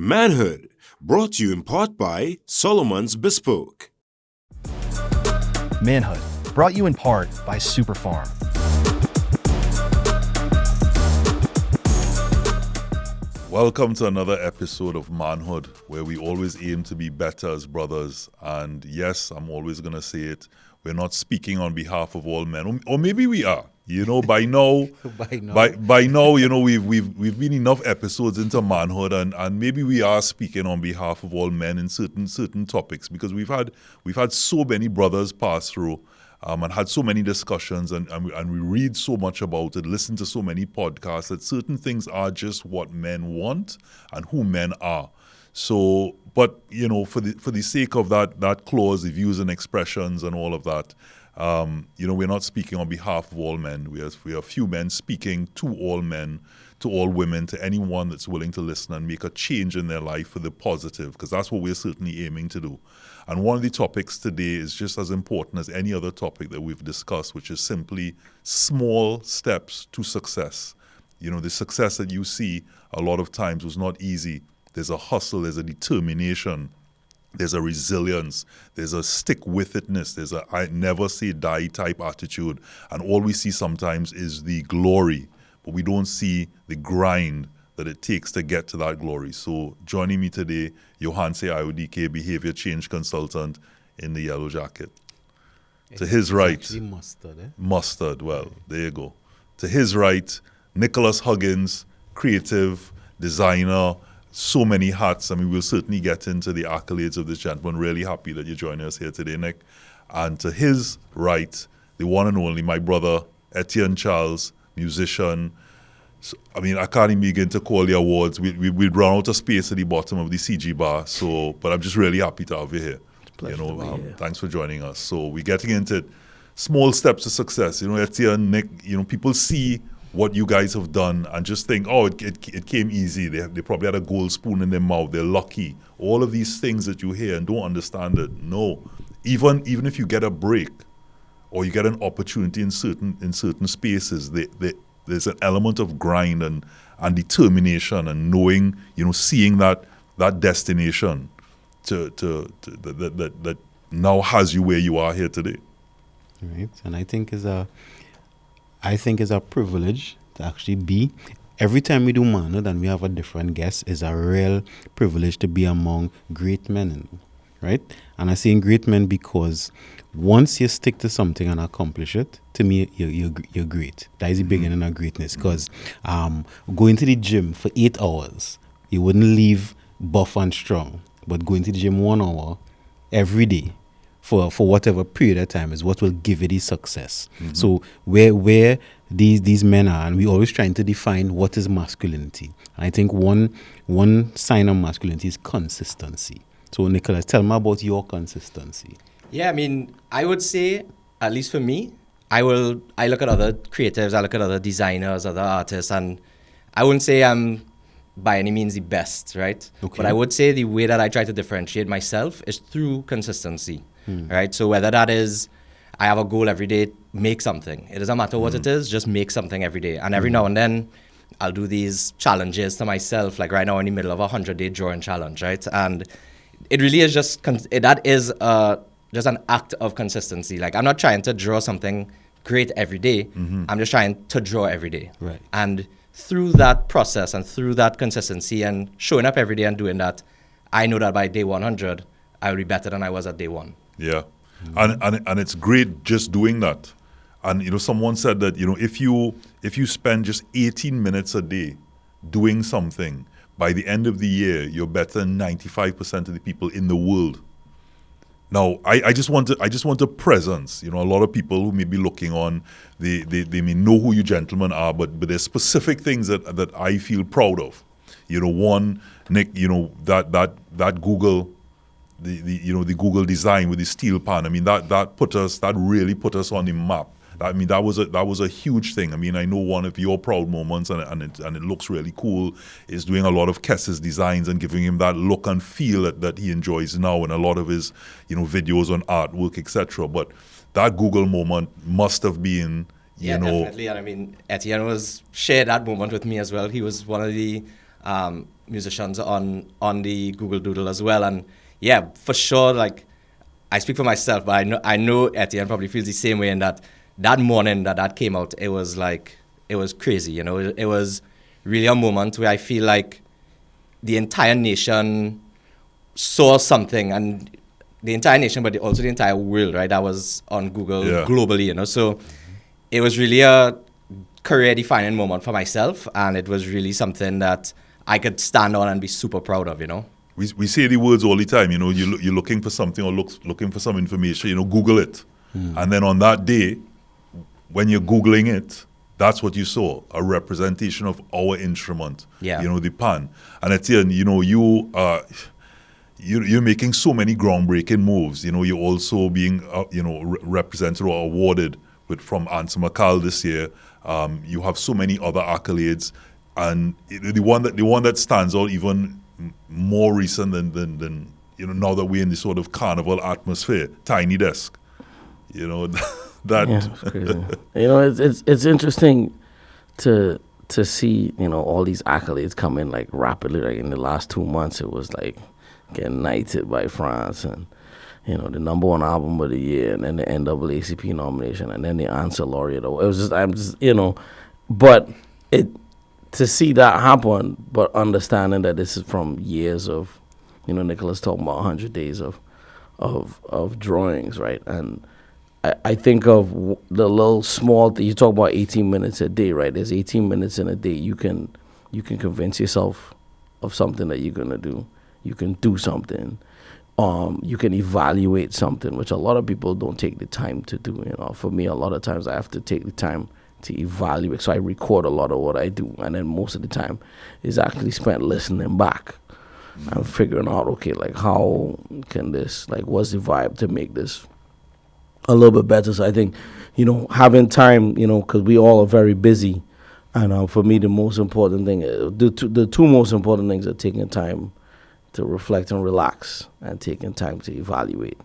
Manhood, brought to you in part by Solomon's Bespoke. Manhood, brought you in part by Superfarm. Welcome to another episode of Manhood, where we always aim to be better as brothers. And yes, I'm always going to say it, we're not speaking on behalf of all men, or maybe we are. You know, by now, by now, you know, we've been enough episodes into manhood, and maybe we are speaking on behalf of all men in certain topics, because we've had so many brothers pass through, and had so many discussions, and we read so much about it, listen to so many podcasts, that certain things are just what men want and who men are. So, but you know, for the sake of that clause, the views and expressions and all of that. You know, we're not speaking on behalf of all men. We are a few men speaking to all men, to all women, to anyone that's willing to listen and make a change in their life for the positive, because that's what we're certainly aiming to do. And one of the topics today is just as important as any other topic that we've discussed, which is simply small steps to success. You know, the success that you see a lot of times was not easy. There's a hustle, there's a determination, there's a resilience, there's a stick-with-itness, there's a I never say die type attitude. And all we see sometimes is the glory, but we don't see the grind that it takes to get to that glory. So joining me today, Johanse IODK, Behavior Change Consultant in the yellow jacket. To his right, mustard, well, there you go. To his right, Nicholas Huggins, creative, designer, so many hats. I mean, we'll certainly get into the accolades of this gentleman. Really happy that you're joining us here today, Nick. And to his right, the one and only, my brother, Etienne Charles, musician. So, I mean, I can't even begin to call the awards. We'd run out of space at the bottom of the CG bar. So, but I'm just really happy to have you here. You know, thanks for joining us. So we're getting into small steps to success. You know, Etienne, Nick, you know, people see what you guys have done and just think, oh, it came easy. They probably had a gold spoon in their mouth. They're lucky. All of these things that you hear and don't understand it. No, even if you get a break or you get an opportunity in certain spaces, there's an element of grind and determination and knowing, you know, seeing that destination that now has you where you are here today. Right, and I think is a privilege to actually be. Every time we do Manhood and we have a different guest, is a real privilege to be among great men, right? And I say great men because once you stick to something and accomplish it, to me, you're great. That is the beginning of greatness. Because going to the gym for 8 hours, you wouldn't leave buff and strong. But going to the gym 1 hour every day, for whatever period of time is what will give you the success. Mm-hmm. So where these men are, and we're always trying to define what is masculinity. And I think one sign of masculinity is consistency. So Nicholas, tell me about your consistency. Yeah, I mean, I would say, at least for me, I look at other creatives, I look at other designers, other artists, and I wouldn't say I'm by any means the best, right? Okay. But I would say the way that I try to differentiate myself is through consistency. Right, so whether that is, I have a goal every day, make something. It doesn't matter what it is, just make something every day. And every now and then, I'll do these challenges to myself. Like right now, in the middle of a 100-day drawing challenge, right? And it really is just that is just an act of consistency. Like I'm not trying to draw something great every day. I'm just trying to draw every day. Right. And through that process and through that consistency and showing up every day and doing that, I know that by day 100, I will be better than I was at day 1. Yeah, and it's great just doing that. And you know, someone said that, you know, if you spend just 18 minutes a day doing something, by the end of the year, you're better than 95% of the people in the world. Now, I just want a presence. You know, a lot of people who may be looking on, they may know who you gentlemen are, but there's specific things that I feel proud of. You know, one, Nick, you know, that Google. The Google design with the steel pan. I mean that really put us on the map. I mean that was a huge thing. I mean I know one of your proud moments and it looks really cool is doing a lot of Kess's designs and giving him that look and feel that he enjoys now in a lot of his, you know, videos on artwork, etc. But that Google moment must have been you know, definitely. And I mean Etienne shared that moment with me as well. He was one of the musicians on the Google Doodle as well. And yeah, for sure, like I speak for myself, but I know Etienne probably feels the same way in that morning that came out, it was crazy, you know. It was really a moment where I feel like the entire nation saw something, and the entire nation, but also the entire world, right? That was on Google globally, you know. So it was really a career-defining moment for myself, and it was really something that I could stand on and be super proud of, you know. We say the words all the time, you know. You're looking for something or looking for some information, you know. Google it, and then on that day, when you're Googling it, that's what you saw, a representation of our instrument, you know, the pan. And Etienne, you know, you're making so many groundbreaking moves. You know, you're also being, you know, represented or awarded from Answer McCall this year. You have so many other accolades, and the one that stands out even more recent than you know, now that we're in this sort of carnival atmosphere, Tiny Desk. You know, that. Yeah, it's crazy. You know, it's interesting to see, you know, all these accolades come in like rapidly. Like in the last 2 months, it was like getting knighted by France, and you know, the #1 album of the year, and then the NAACP nomination, and then the Answer Laureate. It was just, you know, but to see that happen, but understanding that this is from years of, you know, Nicholas talking about 100 days of drawings, right? And I think of the little small thing. You talk about 18 minutes a day, right? There's 18 minutes in a day. You can convince yourself of something that you're gonna do. You can do something. You can evaluate something, which a lot of people don't take the time to do. You know, for me, a lot of times I have to take the time to evaluate. So I record a lot of what I do, and then most of the time is actually spent listening back and figuring out, okay, like how can this, like what's the vibe to make this a little bit better. So I think, you know, having time, you know, because we all are very busy, and for me the most important thing, the two most important things are taking time to reflect and relax, and taking time to evaluate.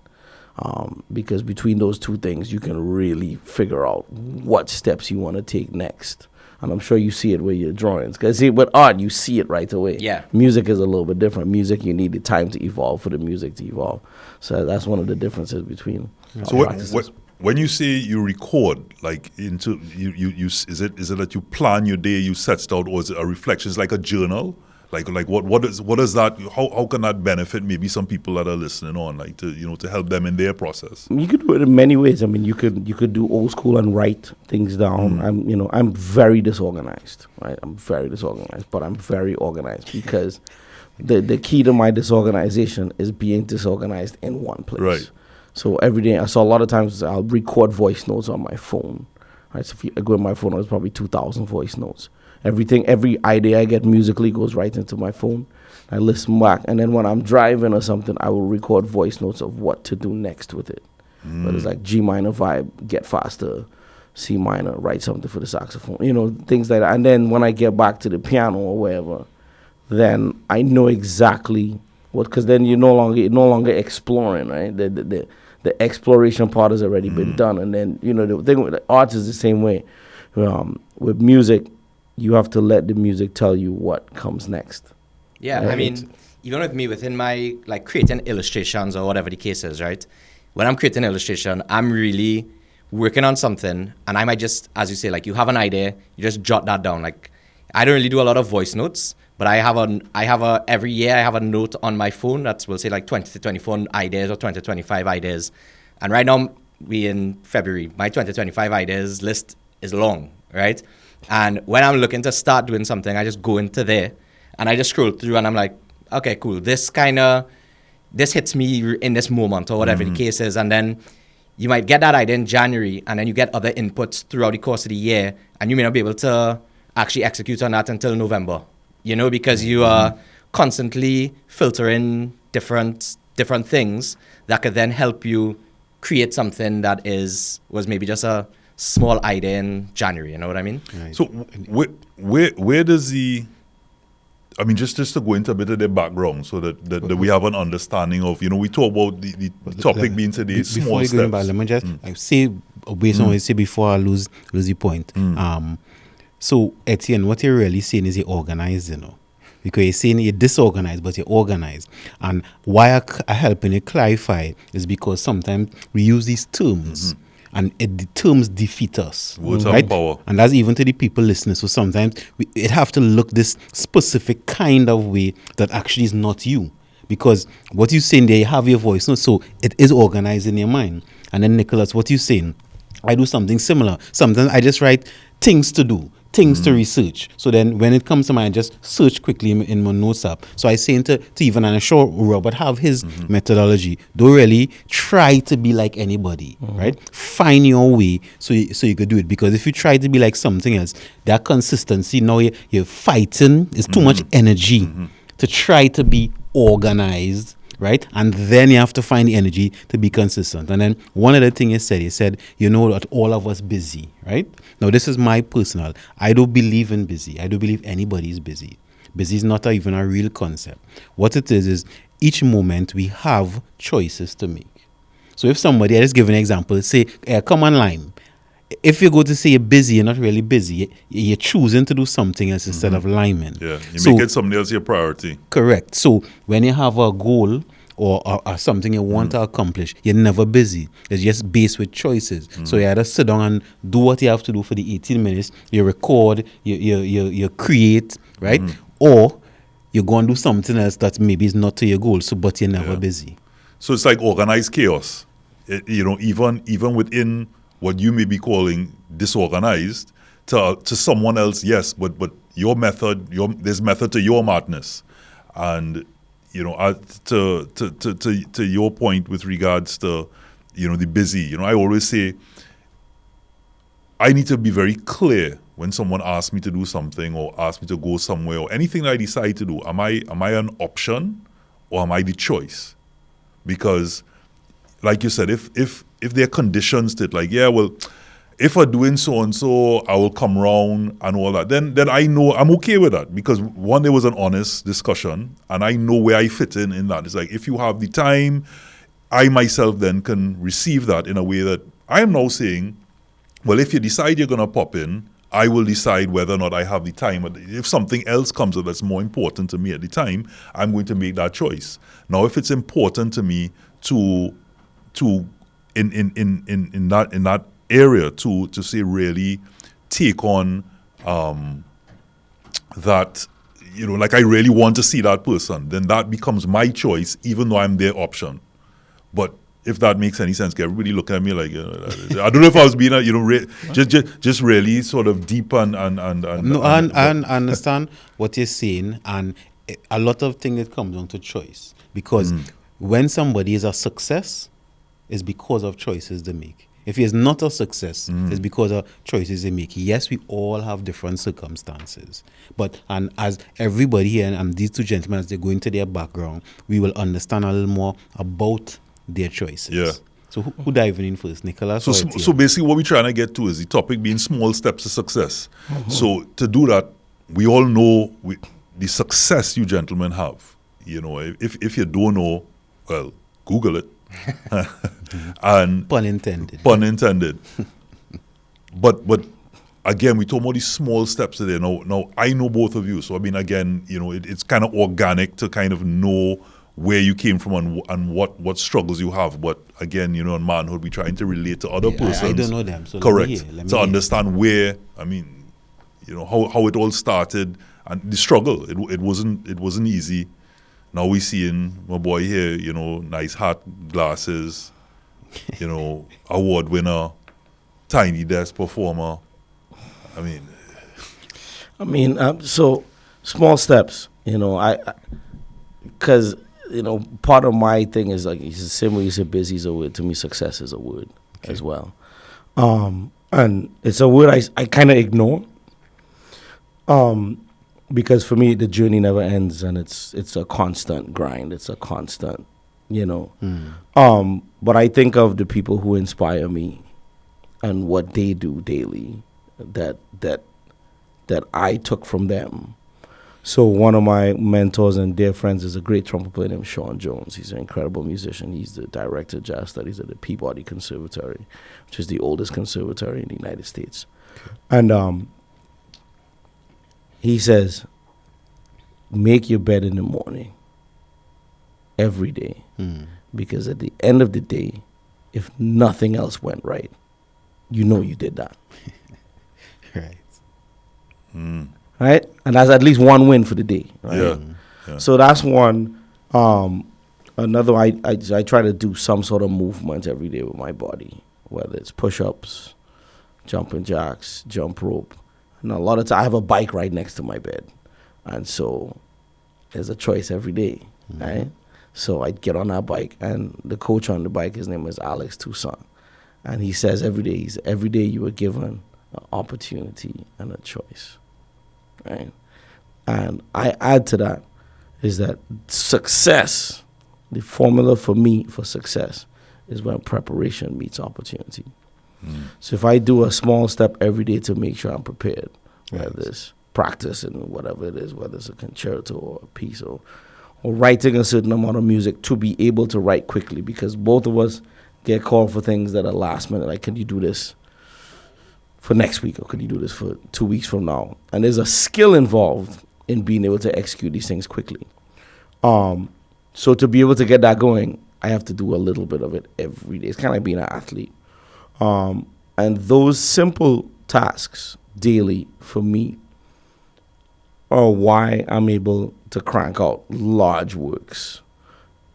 Because between those two things, you can really figure out what steps you want to take next. And I'm sure you see it with your drawings. Because see, with art, you see it right away. Yeah. Music is a little bit different. Music, you need the time to evolve for the music to evolve. So that's one of the differences between So practices. when you say you record, like into you is it that you plan your day, you set it out, or is it a reflection? It's like a journal. Like what is that? How can that benefit maybe some people that are listening on, like to help them in their process? You could do it in many ways. I mean, you could do old school and write things down. I'm very disorganized, right? I'm very disorganized, but I'm very organized because the key to my disorganization is being disorganized in one place. Right. So every day, so a lot of times I'll record voice notes on my phone. Right. So if I go to my phone, it's probably 2,000 voice notes. Every idea I get musically goes right into my phone. I listen back, and then when I'm driving or something, I will record voice notes of what to do next with it. But it's like G minor vibe, get faster, C minor, write something for the saxophone, you know, things like that. And then when I get back to the piano or wherever, then I know exactly what, because then you're no longer exploring, right? The exploration part has already been done, and then you know the thing with art is the same way. With music, you have to let the music tell you what comes next. Yeah, right? I mean, even with me, within my, like, creating illustrations or whatever the case is, right? When I'm creating illustration, I'm really working on something, and I might just, as you say, like, you have an idea, you just jot that down. Like, I don't really do a lot of voice notes, but every year I have a note on my phone that will say, like, 20 to 24 ideas or 20 to 25 ideas. And right now, we in February, my 2025 ideas list is long, right? And when I'm looking to start doing something, I just go into there and I just scroll through and I'm like, okay, cool. This hits me in this moment or whatever the case is. And then you might get that idea in January, and then you get other inputs throughout the course of the year, and you may not be able to actually execute on that until November, you know, because you are constantly filtering different different that could then help you create something that was maybe just a small idea in January. You know what I mean? Right. So where does I mean, just to go into a bit of the background so that we have an understanding of, you know, we talk about the topic being today, small before you steps. go back, let me just I say, based on what you say before I lose the point. So, Etienne, what you're really saying is you're organized, you know. because you're saying you're disorganized, but you're organized. And why I helping you clarify is because sometimes we use these terms. And the terms defeat us. Words have right? power. And that's even to the people listening. So sometimes it have to look this specific kind of way that actually is not you. Because what you're saying there, you have your voice. No? So it is organized in your mind. And then, Nicholas, what you're saying, I do something similar. Sometimes I just write things to do, things to research. So then when it comes to mind, I just search quickly in my notes app. So I say to even, and I'm sure Robert have his methodology. Don't really try to be like anybody, right? Find your way so you could do it. Because if you try to be like something else, that consistency, now you're fighting, it's too much energy to try to be organized, right? And then you have to find the energy to be consistent. And then one other thing he said, you know that all of us busy, right? Now, this is my personal. I don't believe in busy. I don't believe anybody is busy. Busy is not even a real concept. What it is each moment we have choices to make. So if somebody, I just give an example, say, come on Lime. If you go to say you're busy, you're not really busy. You're choosing to do something else instead of liming. Yeah, you make it something else your priority. Correct. So when you have a goal or something you want to accomplish, you're never busy. It's just based with choices. So you either sit down and do what you have to do for the 18 minutes, you record, you create, right? Or you go and do something else that maybe is not to your goal, but you're never busy. So it's like organized chaos. Even within what you may be calling disorganized, to someone else, yes, but your method, there's method to your madness. And to your point with regards to the busy, I always say I need to be very clear when someone asks me to do something or asks me to go somewhere or anything that I decide to do. Am I an option or am I the choice? Because like you said, if there are conditions that like, yeah, well, if I'm doing so and so, I will come round and all that, then I know I'm okay with that, because one, there was an honest discussion and I know where I fit in that. It's like, if you have the time, I myself then can receive that in a way that I am now saying, well, if you decide you're going to pop in, I will decide whether or not I have the time. If something else comes up that's more important to me at the time, I'm going to make that choice. Now, if it's important to me to in that area to say really take on that, like I really want to see that person, then that becomes my choice, even though I'm their option. But if that makes any sense, everybody look at me like, I don't know if I was being, just really sort of deep and no, and I understand what you're saying, and a lot of things it comes down to choice, because when somebody is a success, it's because of choices they make. If he is not a success, it's because of choices they make. Yes, we all have different circumstances, and as everybody here and these two gentlemen, as they go into their background, we will understand a little more about their choices. Yeah. So who diving in first, Nicholas? So basically what we're trying to get to is the topic being small steps to success. So to do that, we all know the success you gentlemen have. If you don't know, well, Google it. And Pun intended. But again, we talk about these small steps today. Now I know both of you, so I mean, again, it's kind of organic to kind of know where you came from and what struggles you have. But again, in manhood, we're trying to relate to other persons. I don't know them, so correct. To understand where, how it all started and the struggle. It wasn't easy. Now we seeing my boy here, nice hat, glasses, award winner, tiny desk performer. So small steps, because part of my thing is like, it's the same way you say busy is a word. To me, success is a word as well, and it's a word I kind of ignore. Because for me, the journey never ends, and it's a constant grind. It's a constant, But I think of the people who inspire me, and what they do daily, that I took from them. So one of my mentors and dear friends is a great trumpet player named Sean Jones. He's an incredible musician. He's the director of jazz studies at the Peabody Conservatory, which is the oldest conservatory in the United States, and he says, make your bed in the morning every day. Because at the end of the day, if nothing else went right, you know you did that. Right. Right? And that's at least one win for the day. Right? Yeah. So that's one. Another, I try to do some sort of movement every day with my body, whether it's push-ups, jumping jacks, jump rope. And a lot of times I have a bike right next to my bed. And so there's a choice every day, right? So I get on that bike, and the coach on the bike, his name is Alex Toussaint. And he says every day you are given an opportunity and a choice, right? And I add to that is that success, the formula for me for success is when preparation meets opportunity. So if I do a small step every day to make sure I'm prepared, whether it's practice and whatever it is, whether it's a concerto or a piece or writing a certain amount of music to be able to write quickly, because both of us get called for things that are last minute, like, can you do this for next week, or can you do this for 2 weeks from now? And there's a skill involved in being able to execute these things quickly. So to be able to get that going, I have to do a little bit of it every day. It's kind of like being an athlete. And those simple tasks daily for me are why I'm able to crank out large works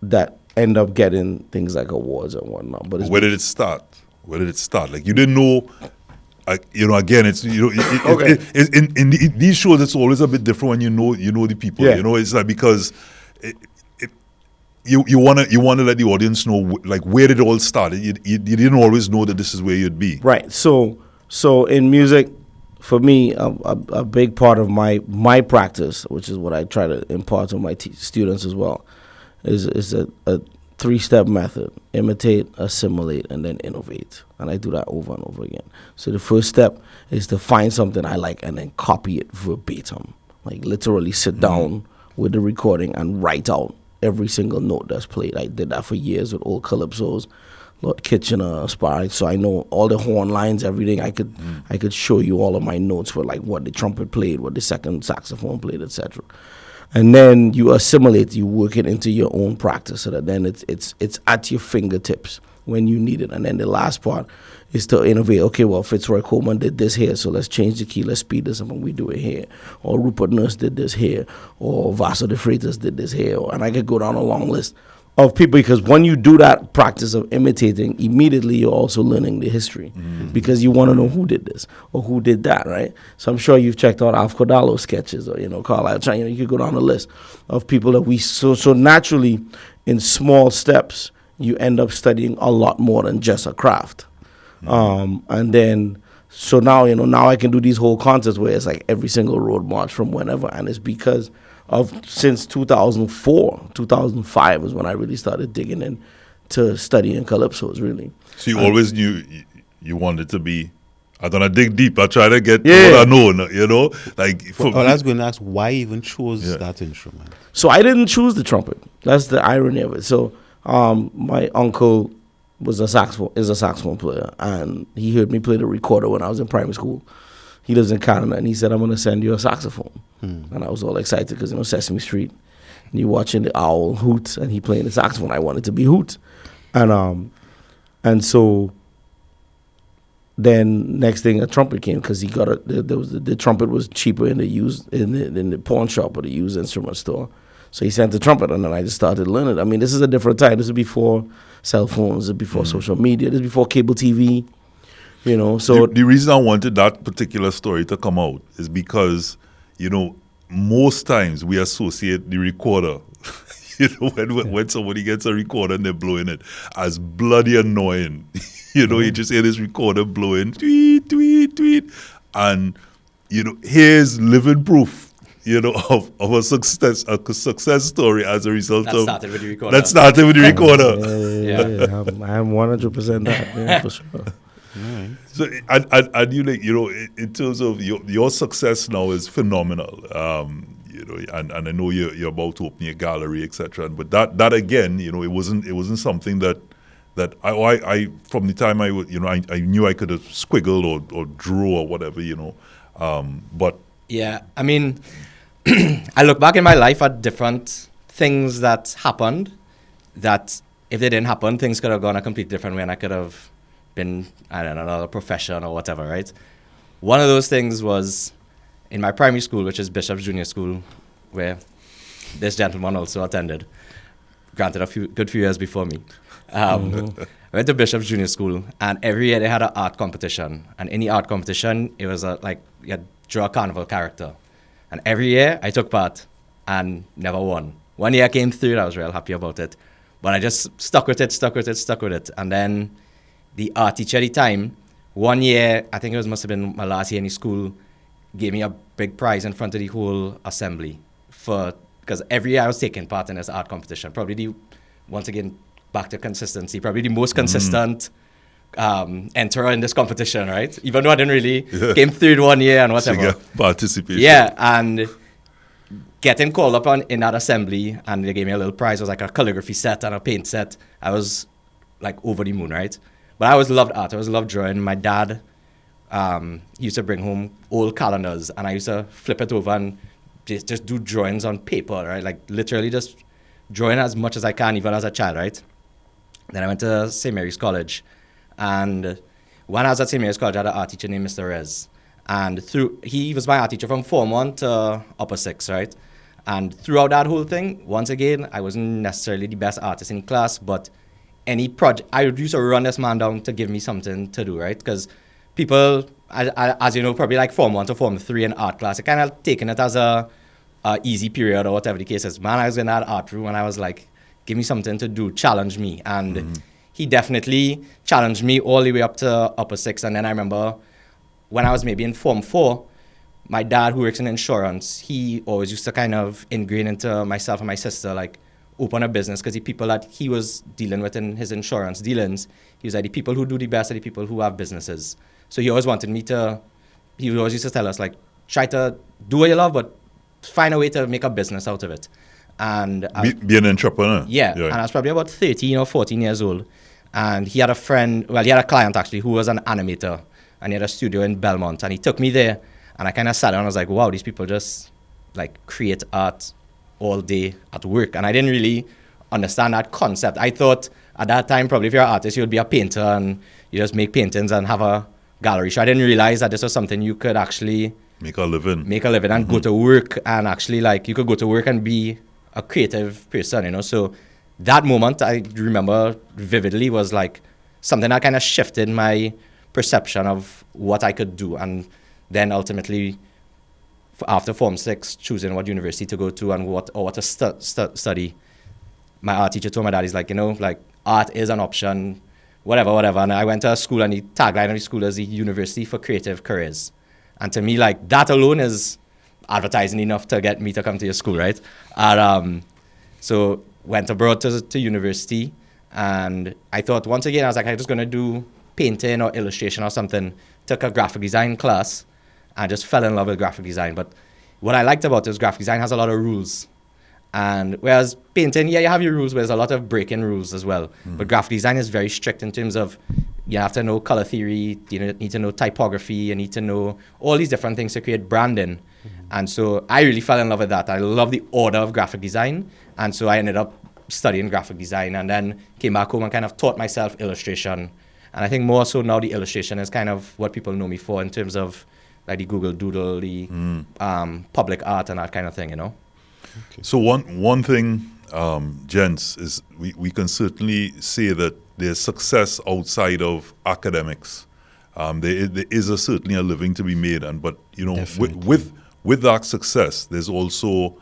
that end up getting things like awards and whatnot. But Where did it start? Like, you didn't know. Again, it's Okay. in these shows, it's always a bit different when you know the people. Yeah. It's like, because you wanna let the audience know, like, where it all started. You didn't always know that this is where you'd be. Right. So in music, for me, a big part of my practice, which is what I try to impart to my students as well, is a 3-step method: imitate, assimilate, and then innovate. And I do that over and over again. So the first step is to find something I like and then copy it verbatim. Like, literally sit down with the recording and write out every single note that's played. I did that for years with old calypsos, Lord Kitchener, Spark. So I know all the horn lines, everything. I could show you all of my notes for, like, what the trumpet played, what the second saxophone played, etc. And then you assimilate, you work it into your own practice, so that then it's at your fingertips when you need it. And then the last part is to innovate. Okay, well, Fitzroy Coleman did this here, so let's change the key, let's speed this up, and we do it here. Or Rupert Nurse did this here, or Vaso de Freitas did this here, and I could go down a long list of people, because when you do that practice of imitating, immediately you're also learning the history, because you want to know who did this or who did that, right? So I'm sure you've checked out Alf Cordalo sketches, or Carlisle Chan. You could go down the list of people that we so naturally, in small steps, you end up studying a lot more than just a craft. And then, so now I can do these whole concerts where it's like every single road march from whenever, and it's because of, since 2004, 2005 was when I really started digging into studying calypsos, really. So you always knew you wanted to be. I'm gonna dig deep. I try to get what I know. Like, I was going to ask, why even chose that instrument? So I didn't choose the trumpet. That's the irony of it. So my uncle is a saxophone player, and he heard me play the recorder when I was in primary school. He lives in Canada, and he said, I'm going to send you a saxophone. And I was all excited because, Sesame Street, and you watching the owl hoot, and he playing the saxophone. I wanted to be hoot. And so then next thing, a trumpet came, because he got the trumpet was cheaper in the pawn shop or the used instrument store. So he sent the trumpet, and then I just started learning. I mean, this is a different time. This is before cell phones, this is before social media, this is before cable TV. So the reason I wanted that particular story to come out is because, most times we associate the recorder, when somebody gets a recorder and they're blowing it, as bloody annoying. You just hear this recorder blowing, tweet, tweet, tweet. And, here's living proof, of a success story as a result That of... started with the recorder. That started with the recorder. Yeah. I'm 100% that, for sure. Right. So, and in terms of your success now is phenomenal. And I know you're about to open your gallery, etc. But that again, it wasn't something that I from the time I knew I could have squiggled or drew or whatever, but Yeah, I mean, I look back in my life at different things that happened that if they didn't happen, things could have gone a completely different way and I could have been, I don't know, another profession or whatever, right? One of those things was in my primary school, which is Bishop's Junior School, where this gentleman also attended, granted a good few years before me. I went to Bishop's Junior School, and every year they had an art competition. And in the art competition, it was like you had to draw a carnival character. And every year I took part and never won. One year I came third, I was real happy about it. But I just stuck with it. And then the art teacher at the time, one year, I think it must have been my last year in the school, gave me a big prize in front of the whole assembly because every year I was taking part in this art competition. Probably once again, back to consistency, probably the most consistent enterer in this competition, right? Even though I didn't really came third one year and whatever. So you get participation. Yeah, and getting called up in that assembly, and they gave me a little prize. It was like a calligraphy set and a paint set. I was like over the moon, right? But I always loved art. I always loved drawing. My dad used to bring home old calendars, and I used to flip it over and just do drawings on paper, right? Like literally just drawing as much as I can, even as a child, right? Then I went to St. Mary's College, and when I was at St. Mary's College, I had an art teacher named Mr. Rez, and he was my art teacher from Form 1 to Upper 6, right? And throughout that whole thing, once again, I wasn't necessarily the best artist in the class, but any project, I used to run this man down to give me something to do, right? Because people, as you know, probably like Form 1 to Form 3 in art class, I kind of taken it as a easy period or whatever the case is. Man, I was in that art room and I was like, give me something to do, challenge me. And he definitely challenged me all the way up to Upper 6. And then I remember when I was maybe in Form 4, my dad, who works in insurance, he always used to kind of ingrain into myself and my sister, like, open a business, because the people that he was dealing with in his insurance dealings, he was like, the people who do the best are the people who have businesses. So he always wanted me to, he always used to tell us, like, try to do what you love, but find a way to make a business out of it. And be an entrepreneur. Yeah, and I was probably about 13 or 14 years old. And he had a client actually who was an animator, and he had a studio in Belmont, and he took me there, and I kind of sat down and I was like, wow, these people just like create art all day at work. And I didn't really understand that concept. I thought at that time, probably if you're an artist, you'd be a painter and you just make paintings and have a gallery. So I didn't realize that this was something you could actually make a living and go to work, and actually like you could go to work and be a creative person, you know. So that moment I remember vividly was like something that kind of shifted my perception of what I could do. And then ultimately after Form 6, choosing what university to go to and what to study, my art teacher told my dad, he's like, you know, like art is an option, whatever. And I went to a school, and the tagline of the school is the University for Creative Careers. And to me, like, that alone is advertising enough to get me to come to your school, right? And so went abroad to university, and I thought, once again, I was like, I'm just going to do painting or illustration or something. Took a graphic design class, and just fell in love with graphic design. But what I liked about it is graphic design has a lot of rules. And whereas painting, yeah, you have your rules, but there's a lot of breaking rules as well. But graphic design is very strict in terms of you have to know color theory, you need to know typography, you need to know all these different things to create branding. And so I really fell in love with that. I love the order of graphic design. And so I ended up studying graphic design, and then came back home and kind of taught myself illustration. And I think more so now the illustration is kind of what people know me for in terms of like the Google Doodle, the public art and that kind of thing, you know. Okay. So one thing, gents, is we can certainly say that there's success outside of academics. There is certainly a living to be made, but you know, with that success, there's also,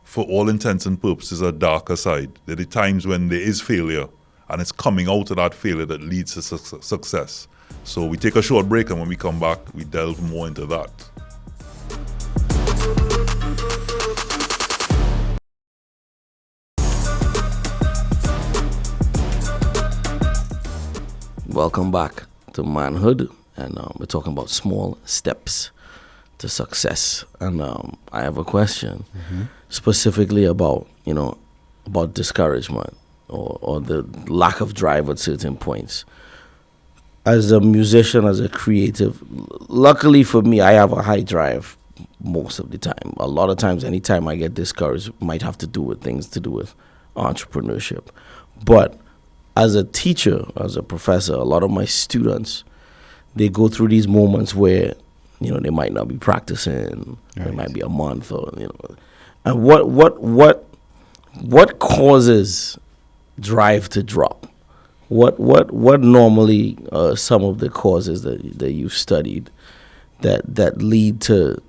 for all intents and purposes, a darker side. There are times when there is failure, and it's coming out of that failure that leads to success. So we take a short break, and when we come back, we delve more into that. Welcome back to Manhood, and we're talking about small steps to success. And I have a question specifically about discouragement or the lack of drive at certain points. As a musician, as a creative, luckily for me, I have a high drive. most of the time. A lot of times, anytime I get discouraged, might have to do with things to do with entrepreneurship. But as a teacher, as a professor, a lot of my students, they go through these moments where, you know, they might not be practicing. Right. It might be a month, or, you know. And what causes drive to drop? What normally are some of the causes that you've studied that lead to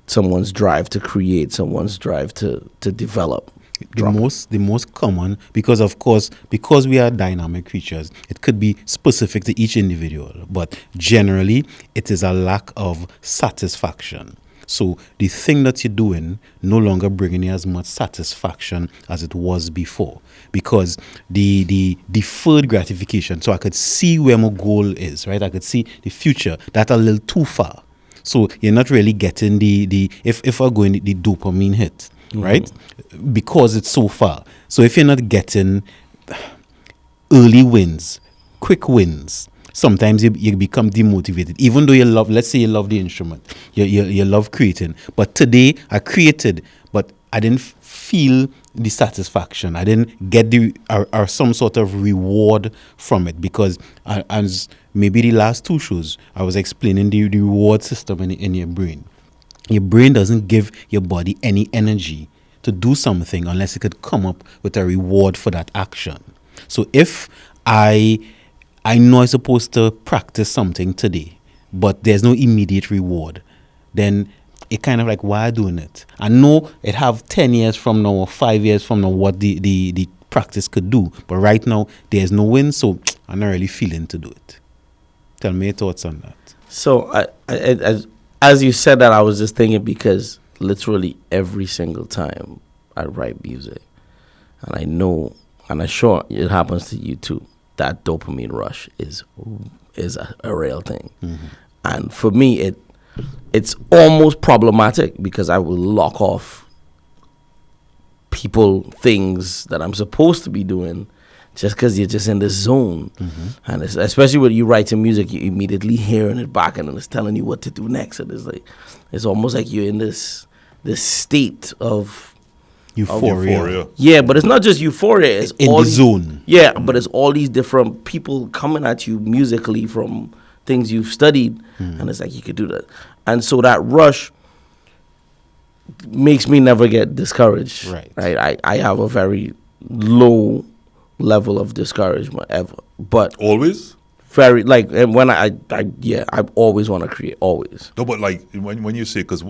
someone's drive to create, someone's drive to develop? The most common, because we are dynamic creatures, it could be specific to each individual, but generally it is a lack of satisfaction. So the thing that you're doing no longer bringing you as much satisfaction as it was before, because the deferred gratification. So I could see where my goal is, right? I could see the future. That's a little too far. So you're not really getting if we're going the dopamine hit, right? Because it's so far. So if you're not getting early wins, quick wins, sometimes you become demotivated. Even though let's say you love the instrument, you love creating. But today I created, but I didn't feel the satisfaction. I didn't get or some sort of reward from it, because as maybe the last two shows, I was explaining the reward system in your brain. Your brain doesn't give your body any energy to do something unless it could come up with a reward for that action. So if I know I'm supposed to practice something today, but there's no immediate reward, then it kind of like, why am I doing it? I know it have 10 years from now or 5 years from now what the practice could do, but right now there's no win, so I'm not really feeling to do it. Tell me your thoughts on that. So as you said that, I was just thinking, because literally every single time I write music, and I know, and I'm sure it happens to you too, that dopamine rush is a real thing. Mm-hmm. And for me, it's almost problematic, because I will lock off people, things that I'm supposed to be doing, just because you're just in the zone. Mm-hmm. And especially when you write some music, you immediately hearing it back, and it's telling you what to do next. And it's almost like you're in this state of euphoria. Yeah, but it's not just euphoria. It's in all the zone. Yeah, but it's all these different people coming at you musically from things you've studied, and it's like you could do that. And so that rush makes me never get discouraged. Right. I have a very low level of discouragement ever, but Always? very, like, and when I always want to create, always. No, but like when you say, because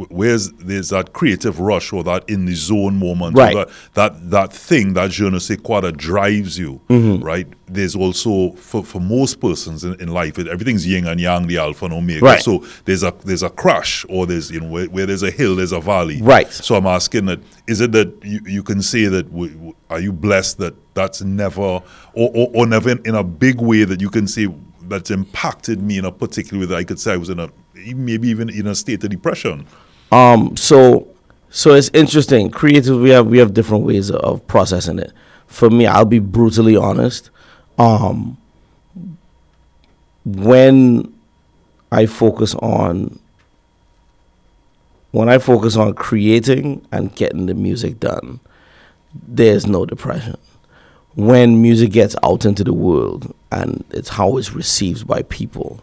there's that creative rush or that in the zone moment, right? Or that thing, that je ne sais quoi that drives you, right? There's also for most persons in life, everything's yin and yang, the alpha and omega. Right. So there's a crash, or there's, you know, where there's a hill, there's a valley. Right. So I'm asking that, is it that you can say that are you blessed that that's never or never in a big way that you can say that's impacted me in a particular way that I could say I was maybe even in a state of depression? So it's interesting. Creative, we have different ways of processing it. For me, I'll be brutally honest. When I focus on creating and getting the music done, there's no depression. When music gets out into the world and it's how it's received by people,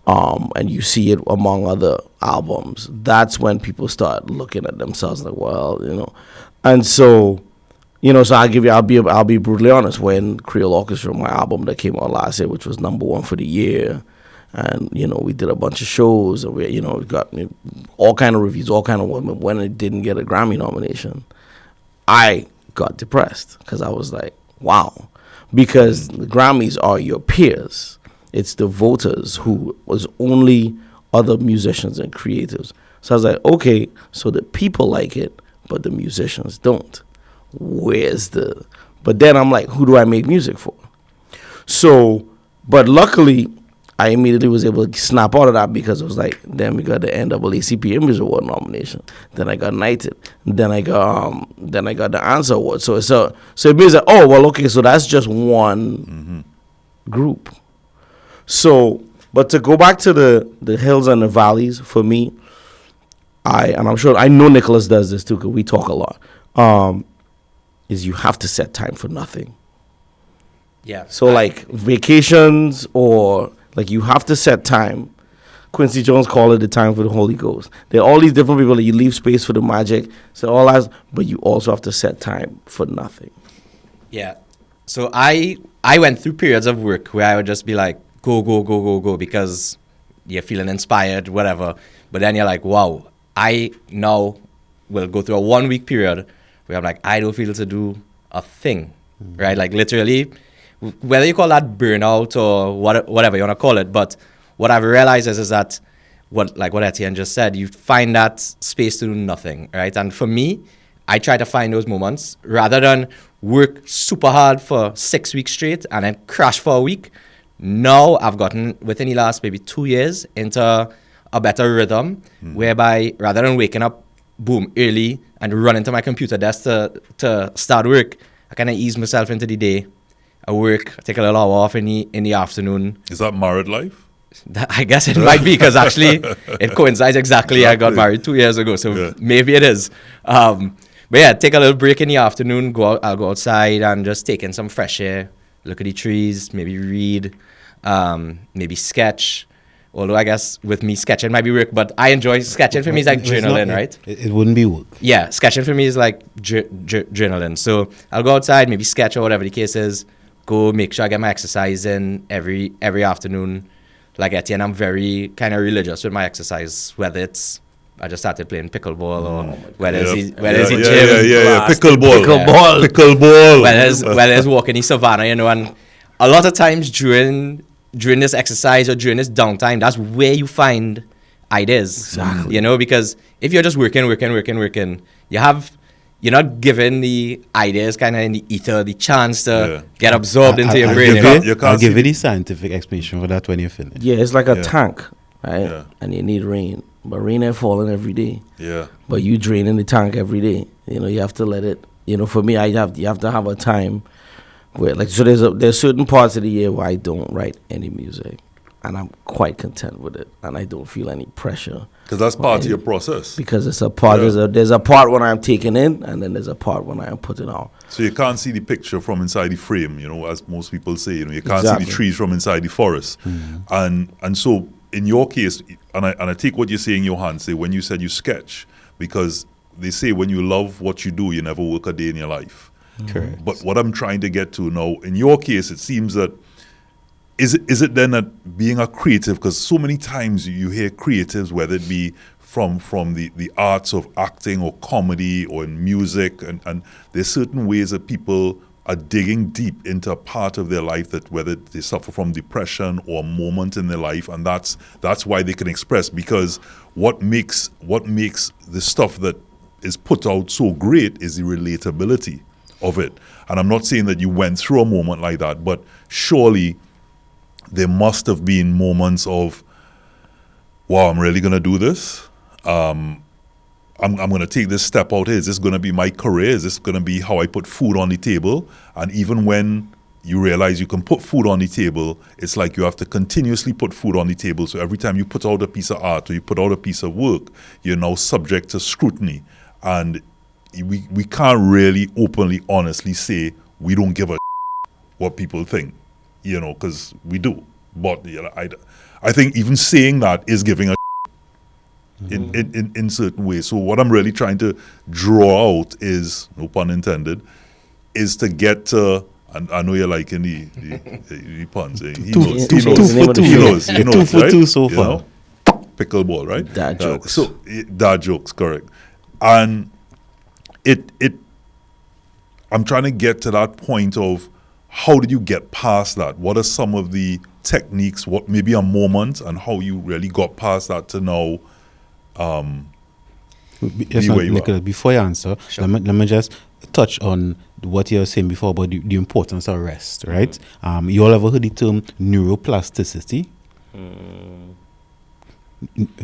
and you see it among other albums, that's when people start looking at themselves like, well, you know. And so, you know, so I'll be brutally honest. When Creole Orchestra, my album that came out last year, which was #1 for the year, and, you know, we did a bunch of shows, and we got all kind of reviews, all kind of women. When it didn't get a Grammy nomination, I got depressed, because I was like, wow, because the Grammys are your peers. It's the voters who was only other musicians and creatives. So I was like, okay, so the people like it, but the musicians don't. But then I'm like, who do I make music for? So, but luckily, I immediately was able to snap out of that, because it was like, then we got the NAACP Image Award nomination. Then I got Knighted. Then I got the Answer Award. So it means that, oh, well, okay, so that's just one group. So, but to go back to the hills and the valleys, for me, and I'm sure I know Nicholas does this too, because we talk a lot. Is you have to set time for nothing. Yeah. So like vacations, or like you have to set time. Quincy Jones called it the time for the Holy Ghost. There are all these different people that you leave space for the magic, so all that, but you also have to set time for nothing. Yeah. So I went through periods of work where I would just be like, go, because you're feeling inspired, whatever. But then you're like, wow, I now will go through a 1 week period where I'm like, I don't feel to do a thing, right? Like literally, whether you call that burnout or whatever you want to call it, but what I've realized is that what Etienne just said, you find that space to do nothing, right? And for me, I try to find those moments rather than work super hard for 6 weeks straight and then crash for a week. Now I've gotten, within the last maybe 2 years, into a better rhythm whereby rather than waking up, boom, early and run into my computer desk to start work, I kind of ease myself into the day. I work, I take a little hour off in the afternoon. Is that married life? I guess it might be, because actually it coincides exactly. I got married 2 years ago, so maybe it is. But yeah, take a little break in the afternoon. I'll go outside and just take in some fresh air, look at the trees, maybe read, maybe sketch. Although I guess with me sketching might be work, but I enjoy sketching. For me, it's like journaling, right? It wouldn't be work. Yeah, sketching for me is like journaling. So I'll go outside, maybe sketch or whatever the case is. Go make sure I get my exercise in every afternoon. Like Etienne, I'm very kind of religious with my exercise, whether it's I just started playing pickleball or whether it's the gym. Yeah. Pickleball. Whether it's walking in savannah, you know, and a lot of times during this exercise or during this downtime, that's where you find ideas. Exactly. You know, because if you're just working, you're not given the ideas kind of in the ether, the chance to get absorbed into your brain. I'll give you the scientific explanation for that when you're finished. Yeah, it's like a tank, right? Yeah. And you need rain. But rain ain't falling every day. Yeah. But you draining the tank every day. You know, you have to let it, you know, for me, you have to have a time where, like, so there's certain parts of the year where I don't write any music. And I'm quite content with it. And I don't feel any pressure. Because that's part of your process. Because it's a part, there's a part when I'm taking in, and then there's a part when I am putting out. So you can't see the picture from inside the frame, you know, as most people say. You know, you can't see the trees from inside the forest. And so in your case, and I take what you're saying, Johan, say when you said you sketch, because they say when you love what you do, you never work a day in your life. Correct. But what I'm trying to get to now, in your case, it seems that is it then that being a creative, because so many times you hear creatives, whether it be from the arts of acting or comedy or in music, and there's certain ways that people are digging deep into a part of their life, that whether they suffer from depression or a moment in their life, and that's why they can express, because what makes the stuff that is put out so great is the relatability of it. And I'm not saying that you went through a moment like that, but surely there must have been moments of, wow, I'm really going to do this. I'm going to take this step out here. Is this going to be my career? Is this going to be how I put food on the table? And even when you realize you can put food on the table, it's like you have to continuously put food on the table. So every time you put out a piece of art or you put out a piece of work, you're now subject to scrutiny. And we can't really openly, honestly say we don't give a what people think, you know, because we do. But you know, I think even saying that is giving a in certain ways. So what I'm really trying to draw out is, no pun intended, is to get to, and I know you're liking the puns. He knows, Two for right? two so You far. know? Pickleball, right? Dad jokes. So dad jokes, correct. And it I'm trying to get to that point of how did you get past that? What are some of the techniques, what maybe a moment, and how you really got past that to now Yes, where you Nicholas, are. before you answer, let me just touch on what you were saying before about the importance of rest, right? You all ever heard the term neuroplasticity?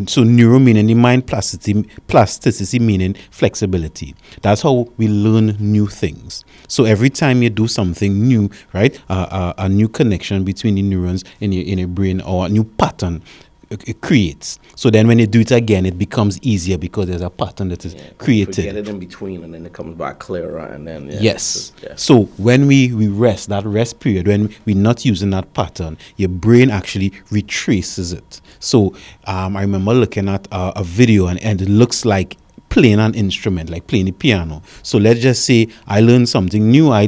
So neuro meaning the mind, plasticity meaning flexibility. That's how we learn new things. So every time you do something new, right, a new connection between the neurons in your brain, or a new pattern it creates. So then when you do it again, it becomes easier because there's a pattern that is created. Forget it in between, and then it comes back clearer, and then Yes. So when we rest, that rest period, when we're not using that pattern, your brain actually retraces it. So I remember looking at a video, and it looks like playing an instrument, like playing the piano. So let's just say I learn something new. I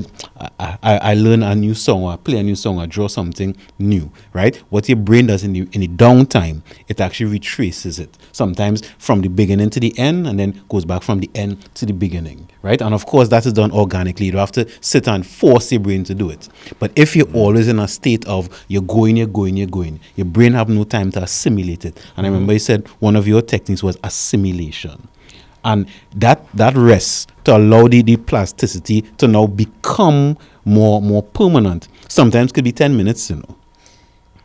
learn a new song, or I play a new song, or draw something new, right? What your brain does in the downtime, it actually retraces it. Sometimes from the beginning to the end, and then goes back from the end to the beginning, right? And of course, that is done organically. You don't have to sit and force your brain to do it. But if you're always in a state of you're going, your brain have no time to assimilate it. And I remember you said one of your techniques was assimilation. And that rest to allow the plasticity to now become more permanent. Sometimes could be 10 minutes,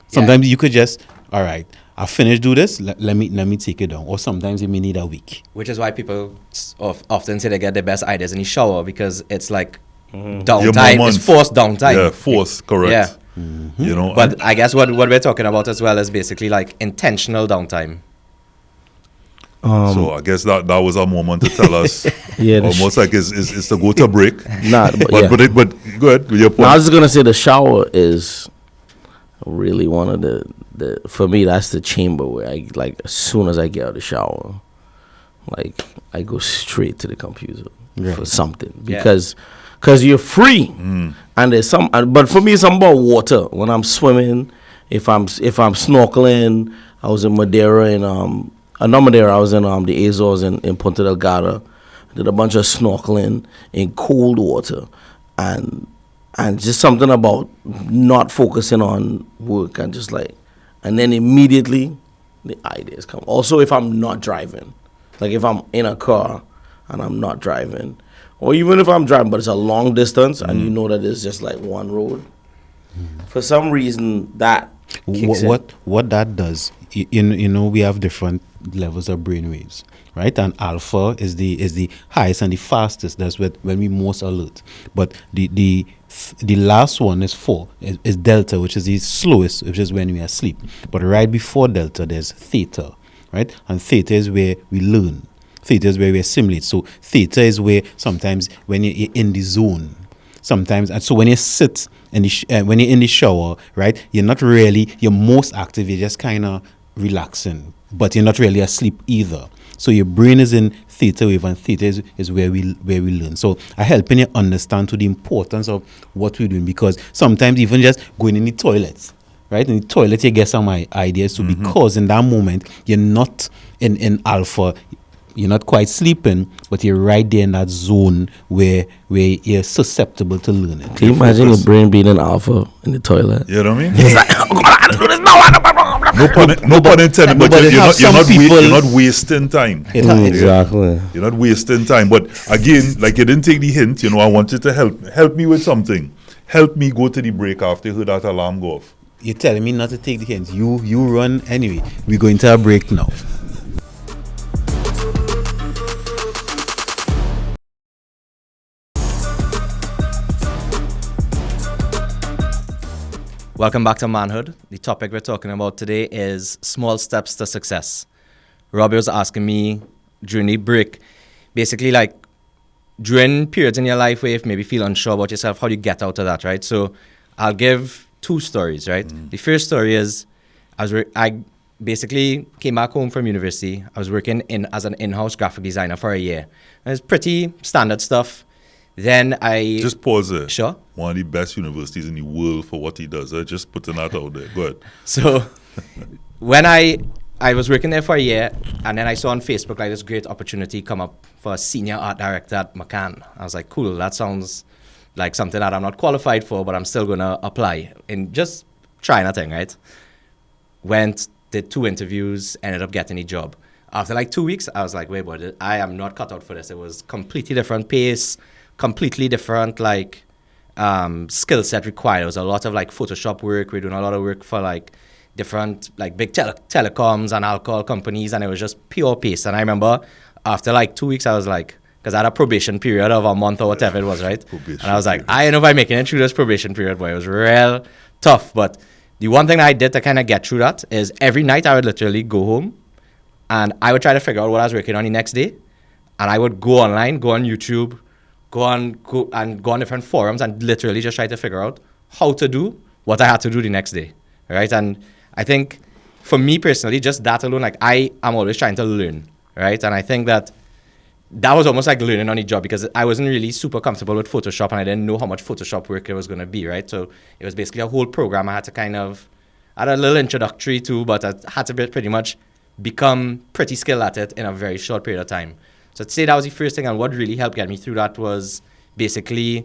Sometimes you could just, all right, I finished do this, let me take it down. Or sometimes you may need a week. Which is why people often say they get their best ideas in the shower, because it's like downtime. It's forced downtime. Yeah, forced, correct. Yeah. But I guess what we're talking about as well is basically like intentional downtime. So I guess that was a moment to tell us, almost like it's to go to break. But go ahead with your point. No, I was just gonna say the shower is really one of the for me, that's the chamber where I, like, as soon as I get out of the shower, like, I go straight to the computer for something, because you're free, and there's some. But for me, it's something about water. When I'm swimming, if I'm snorkeling, I was in Madeira and not Madeira, I was in the Azores in Punta Delgada. Did a bunch of snorkeling in cold water, and just something about not focusing on work, and just like, and then immediately the ideas come. Also, if I'm not driving, like if I'm in a car and I'm not driving, or even if I'm driving but it's a long distance and you know that it's just like one road, for some reason that kicks in. What that does, we have different levels of brain waves, right? And alpha is the highest and the fastest. That's when we most alert. But the last one is 4 is delta, which is the slowest, which is when we are asleep. But right before delta, there's theta, right? And theta is where we learn. Theta is where we assimilate. So theta is where sometimes when you're in the zone, sometimes, and so when you sit when you're in the shower, right, you're most active. You're just kind of relaxing, but you're not really asleep either. So your brain is in theta wave, and theta is where we learn. So I helping you understand to the importance of what we're doing, because sometimes even just going in the toilet, right? In the toilet you get some ideas too, because in that moment you're not in alpha. You're not quite sleeping, but you're right there in that zone where you're susceptible to learning. Can you imagine your brain being in alpha in the toilet? You know what I mean? It's like, oh God, I gotta do this. No pun intended, but you're not wasting time. Exactly. You're not wasting time. But again, like, you didn't take the hint. I want you to help me with something. Help me go to the break after you heard that alarm go off. You're telling me not to take the hint. You run anyway. We're going to a break now. Welcome back to Manhood. The topic we're talking about today is small steps to success. Robbie was asking me during the break, basically, like, during periods in your life where you maybe feel unsure about yourself, how do you get out of that, right? So I'll give 2 stories, right? The first story is I basically came back home from university. I was working as an in-house graphic designer for a year. It was pretty standard stuff. Then I... Just pause there. Sure. One of the best universities in the world for what he does. Just putting that out there. Go ahead. So when I was working there for a year, and then I saw on Facebook like this great opportunity come up for a senior art director at McCann. I was like, cool, that sounds like something that I'm not qualified for, but I'm still going to apply and just trying a thing, right? Went, did 2 interviews, ended up getting a job. After like 2 weeks, I was like, wait, but I am not cut out for this. It was completely different pace, completely different like skill set required. There was a lot of like Photoshop work. We're doing a lot of work for like different like big telecoms and alcohol companies, and it was just pure pace. And I remember after like 2 weeks, I was like, because I had a probation period of a month or whatever it was, right? And I was like, I don't know if I'm making it through this probation period, but it was real tough. But the one thing that I did to kind of get through that is every night I would literally go home and I would try to figure out what I was working on the next day. And I would go online, go on YouTube, go on different forums and literally just try to figure out how to do what I had to do the next day, right? And I think for me personally, just that alone, like I am always trying to learn, right? And I think that was almost like learning on the job because I wasn't really super comfortable with Photoshop and I didn't know how much Photoshop work it was going to be, right? So it was basically a whole program I had to I had a little introductory to, but I had to pretty much become pretty skilled at it in a very short period of time. So I'd say that was the first thing, and what really helped get me through that was basically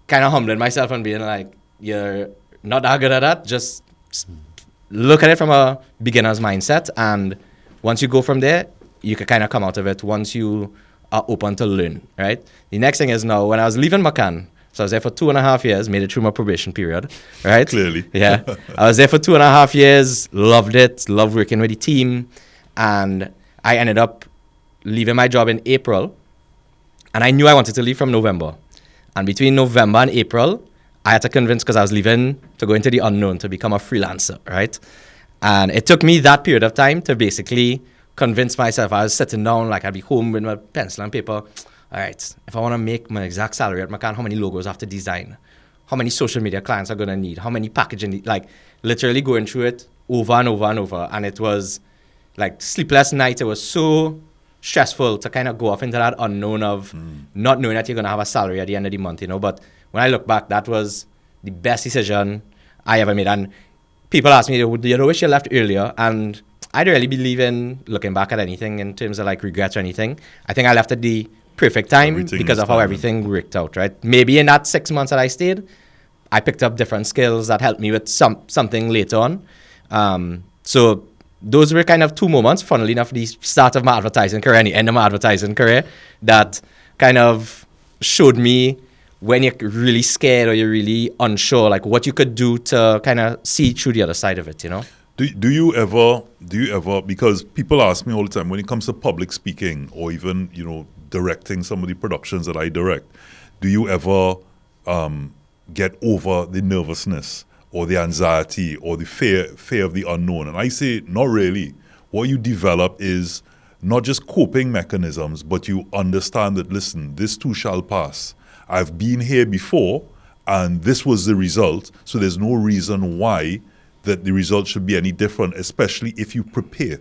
kind of humbling myself and being like, you're not that good at that, just look at it from a beginner's mindset, and once you go from there, you can kind of come out of it once you are open to learn, right? The next thing is now, when I was leaving McCann, so I was there for 2.5 years, made it through my probation period, right? Clearly. Yeah. I was there for 2.5 years, loved it, loved working with the team, and I ended up leaving my job in April, and I knew I wanted to leave from November. And between November and April, I had to convince, because I was leaving to go into the unknown, to become a freelancer, right? And it took me that period of time to basically convince myself. I was sitting down, like I'd be home with my pencil and paper. All right, if I want to make my exact salary at McCann, how many logos I have to design? How many social media clients are going to need? How many packaging? Like literally going through it over and over and over. And it was like sleepless nights. It was so stressful to kind of go off into that unknown of not knowing that you're going to have a salary at the end of the month, you know. But when I look back, that was the best decision I ever made. And people ask me, you know, wish you left earlier? And I don't really believe in looking back at anything in terms of like regrets or anything. I think I left at the perfect time because of how everything worked out, right? Maybe in that 6 months that I stayed, I picked up different skills that helped me with something later on. So those were kind of two moments, funnily enough, the start of my advertising career and the end of my advertising career, that kind of showed me when you're really scared or you're really unsure, like what you could do to kind of see through the other side of it, you know? Do you ever, because people ask me all the time, when it comes to public speaking or even, you know, directing some of the productions that I direct, do you ever get over the nervousness or the anxiety or the fear of the unknown? And I say, not really. What you develop is not just coping mechanisms, but you understand that, listen, this too shall pass. I've been here before, and this was the result, so there's no reason why that the result should be any different, especially if you prepare.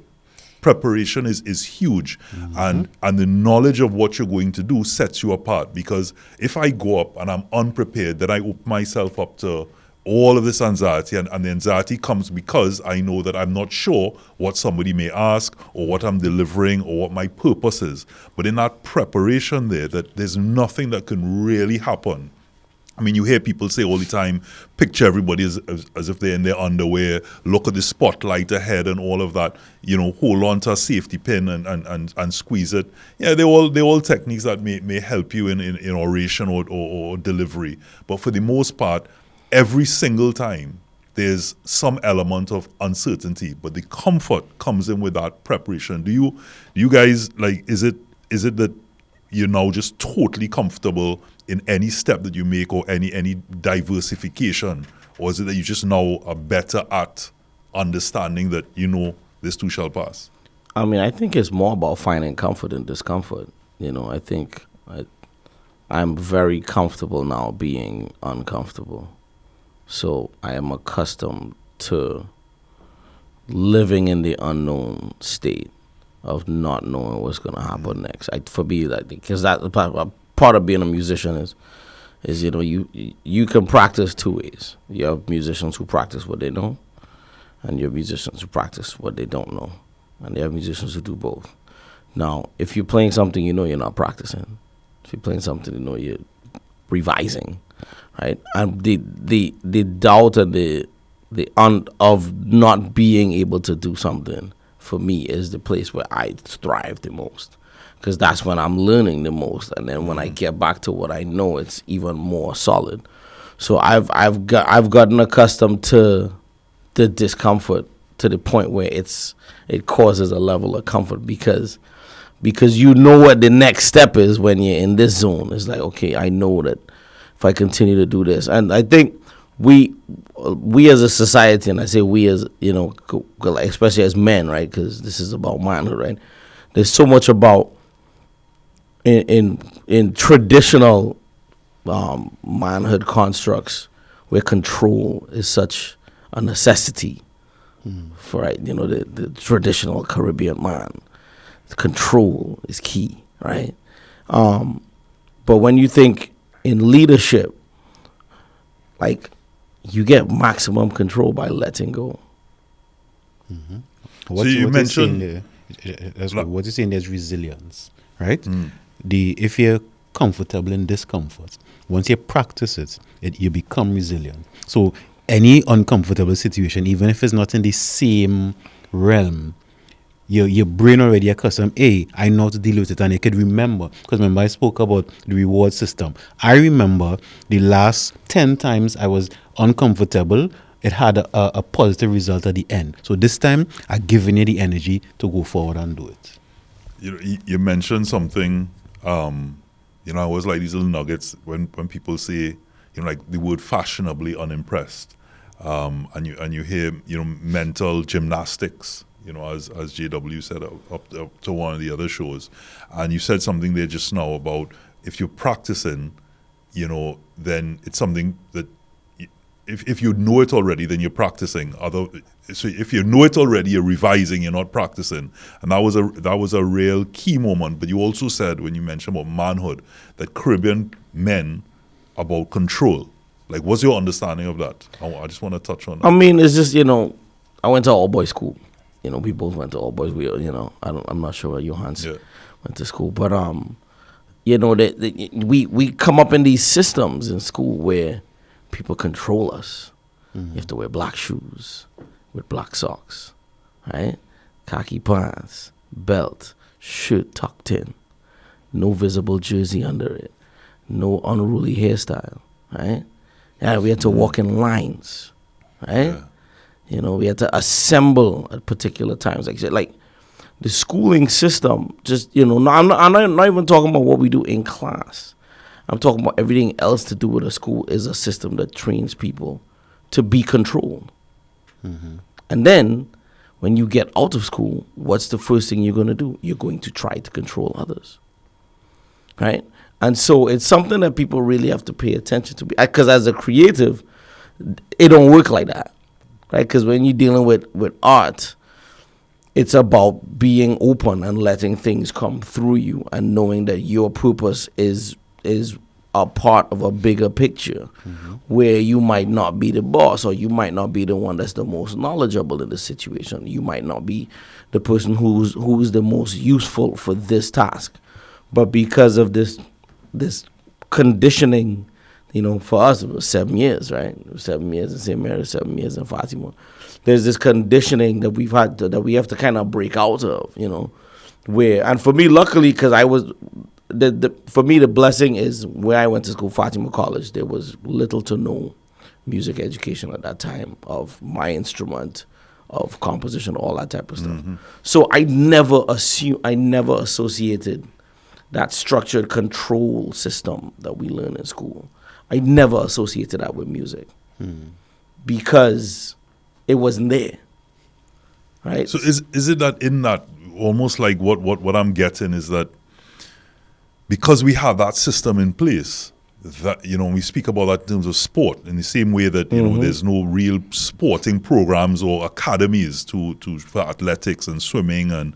Preparation is huge, and the knowledge of what you're going to do sets you apart, because if I go up and I'm unprepared, then I open myself up to all of this anxiety, and the anxiety comes because I know that I'm not sure what somebody may ask or what I'm delivering or what my purpose is. But in that preparation there, that there's nothing that can really happen. I mean, you hear people say all the time, picture everybody as if they're in their underwear, look at the spotlight ahead and all of that, you know, hold on to a safety pin and squeeze it. Yeah, they're all techniques that may help you in oration or delivery. But for the most part, every single time, there's some element of uncertainty, but the comfort comes in with that preparation. Do you guys, like, is it that you're now just totally comfortable in any step that you make or any diversification, or is it that you just now are better at understanding that, you know, this too shall pass? I mean, I think it's more about finding comfort in discomfort. You know, I think I'm very comfortable now being uncomfortable. So I am accustomed to living in the unknown state of not knowing what's going to happen next. For me, that, because that part of being a musician is you know, you can practice two ways. You have musicians who practice what they know, and you have musicians who practice what they don't know, and you have musicians who do both. Now, if you're playing something you know you're not practicing, if you're playing something you know you're revising, right? And the doubt and of not being able to do something, for me, is the place where I thrive the most, because that's when I'm learning the most, and then when I get back to what I know, it's even more solid. So I've gotten accustomed to the discomfort to the point where it causes a level of comfort, because you know what the next step is when you're in this zone. It's like, okay, I know that if I continue to do this, and I think we as a society, and I say we as, especially as men, right? Because this is about manhood, right? There's so much about in traditional manhood constructs where control is such a necessity for, right, the traditional Caribbean man. Control is key, right? But when you think in leadership, like, you get maximum control by letting go. What you mentioned- what you're saying, there's resilience, right? If you're comfortable in discomfort, once you practice it, you become resilient. So any uncomfortable situation, even if it's not in the same realm, your brain already accustomed, I know how to deal with it, and you could remember. Because remember, I spoke about the reward system. I remember the last 10 times I was uncomfortable, it had a positive result at the end. So this time, I've given you the energy to go forward and do it. You mentioned something, I always like these little nuggets when people say, like the word fashionably unimpressed. And you hear, mental gymnastics, as JW said up to one of the other shows. And you said something there just now about if you're practicing, then it's something that if you know it already, then you're practicing. So if you know it already, you're revising, you're not practicing. And that was a real key moment. But you also said, when you mentioned about manhood, that Caribbean men about control. Like, what's your understanding of that? I just want to touch on that. I mean, it's just, I went to all boys school. We both went to all boys. I'm not sure where Johannes went to school, but we come up in these systems in school where people control us. You have to wear black shoes with black socks, right? Khaki pants, belt, shirt tucked in, no visible jersey under it, no unruly hairstyle, right? Yeah, we had to walk in lines, right? Yeah. We had to assemble at particular times. Like the schooling system, just, I'm not even talking about what we do in class. I'm talking about everything else to do with a school is a system that trains people to be controlled. And then when you get out of school, what's the first thing you're going to do? You're going to try to control others, right? And so it's something that people really have to pay attention to. Because as a creative, it don't work like that, right? Because when you're dealing with art, it's about being open and letting things come through you and knowing that your purpose is a part of a bigger picture where you might not be the boss, or you might not be the one that's the most knowledgeable in the situation. You might not be the person who's the most useful for this task. But because of this conditioning, for us it was 7 years, right? It was 7 years in St. Mary's, 7 years in Fatima. There's this conditioning that we have to kind of break out of, where, and for me, luckily, because I was, for me, the blessing is where I went to school, Fatima College, there was little to no music education at that time of my instrument, of composition, all that type of stuff. So I never associated that structured control system that we learn in school. I never associated that with music because it wasn't there, right? So is it that in that, almost like what I'm getting is that because we have that system in place, that, we speak about that in terms of sport, in the same way that, there's no real sporting programs or academies for athletics and swimming and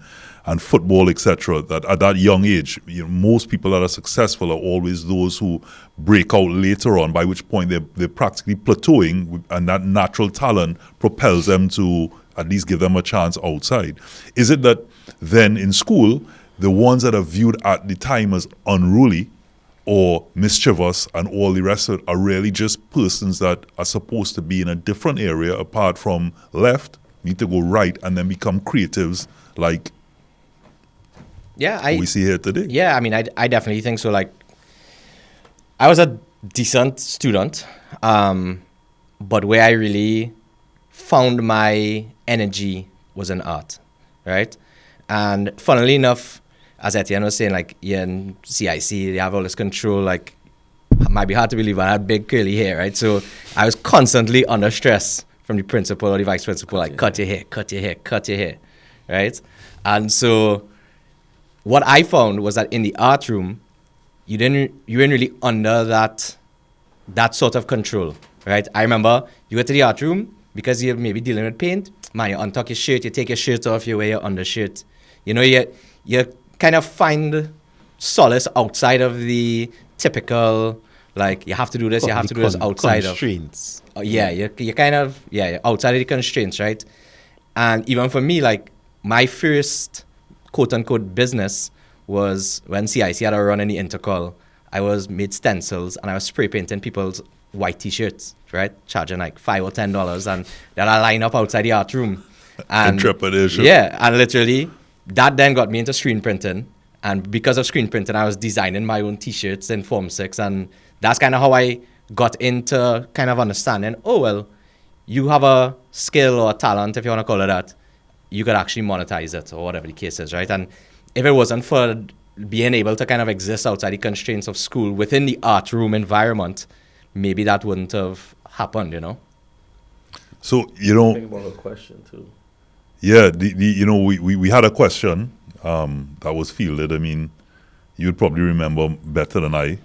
football, etc., that at that young age, most people that are successful are always those who break out later on, by which point they're practically plateauing, and that natural talent propels them to at least give them a chance outside. Is it that then in school, the ones that are viewed at the time as unruly or mischievous and all the rest of it are really just persons that are supposed to be in a different area apart from left, need to go right, and then become creatives like we see here today? Yeah, I mean, I definitely think so. Like, I was a decent student, but where I really found my energy was in art, right? And funnily enough, as Etienne was saying, like, in CIC, they have all this control, like, might be hard to believe, but I had big curly hair, right? So I was constantly under stress from the principal or the vice principal, like, cut your hair, cut your hair, cut your hair, right? And so what I found was that in the art room, you weren't really under that sort of control, right? I remember you go to the art room because you're maybe dealing with paint. Man, you untuck your shirt, you take your shirt off, you wear your undershirt. You know, you kind of find solace outside of the typical, like, you have to do this, you have to do this outside constraints. you're kind of, you're outside of the constraints, right? And even for me, like, my first quote-unquote business was when CIC had a run in the intercall. I was made stencils and I was spray painting people's white T-shirts, right? Charging like $5 or $10, and they'd line up outside the art room. And Intrepidation. yeah, and literally that then got me into screen printing. And because of screen printing, I was designing my own T-shirts in Form 6. And that's kind of how I got into kind of understanding, oh, well, you have a skill or a talent, if you want to call it that, you could actually monetize it or whatever the case is, right? And if it wasn't for being able to kind of exist outside the constraints of school within the art room environment, maybe that wouldn't have happened, you know? So, Think about a question too. yeah, we had a question that was fielded. I mean, you'd probably remember better than I.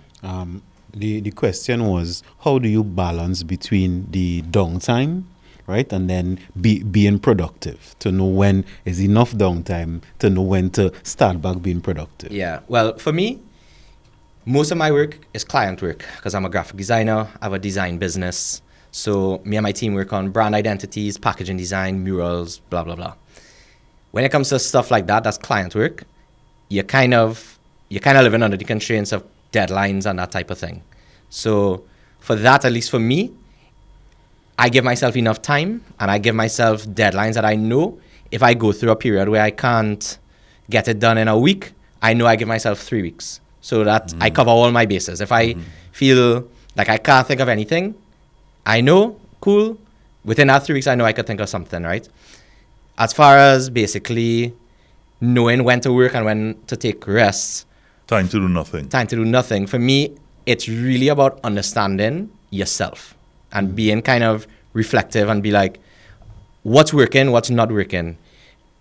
The question was, how do you balance between the downtime, right, and then being productive, to know when is enough downtime to know when to start back being productive? Yeah, well, for me, most of my work is client work because I'm a graphic designer. I have a design business. So me and my team work on brand identities, packaging design, murals, blah, blah, blah. When it comes to stuff like that, that's client work. You're kind of living under the constraints of deadlines and that type of thing. So for that, at least for me, I give myself enough time and I give myself deadlines that I know if I go through a period where I can't get it done in a week, I know I give myself 3 weeks. So that I cover all my bases. If I feel like I can't think of anything, I know, cool, within that 3 weeks, I know I could think of something, right? As far as basically knowing when to work and when to take rest. Time to do nothing. For me, it's really about understanding yourself and being kind of reflective and be like, what's working, what's not working?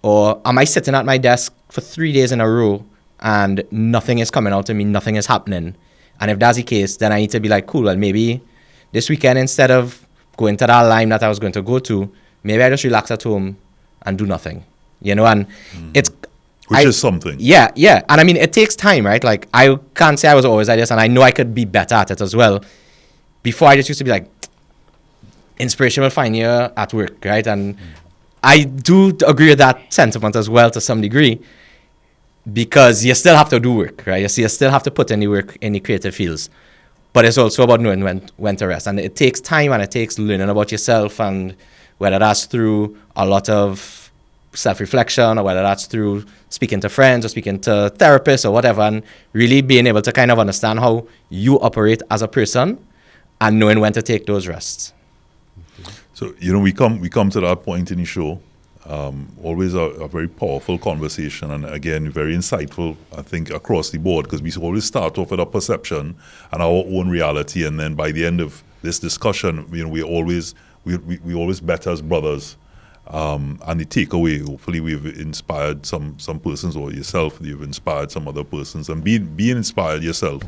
Or am I sitting at my desk for 3 days in a row and nothing is coming out to me, nothing is happening? And if that's the case, then I need to be like, cool, well, maybe this weekend, instead of going to that line that I was going to go to, maybe I just relax at home and do nothing, you know? And Which is something. Yeah. And I mean, it takes time, right? Like, I can't say I was always like this, and I know I could be better at it as well. Before, I just used to be like, inspiration will find you at work, right? And I do agree with that sentiment as well to some degree, because you still have to do work, right? You still have to put in the work in the creative fields. But it's also about knowing when to rest. And it takes time and it takes learning about yourself, and whether that's through a lot of self-reflection or whether that's through speaking to friends or speaking to therapists or whatever, and really being able to kind of understand how you operate as a person and knowing when to take those rests. So, we come to that point in the show. Always a very powerful conversation, and again, very insightful, I think, across the board, because we always start off with a perception and our own reality, and then by the end of this discussion, we always better as brothers. And the takeaway, hopefully we've inspired some persons, or yourself, you've inspired some other persons, and being inspired yourself.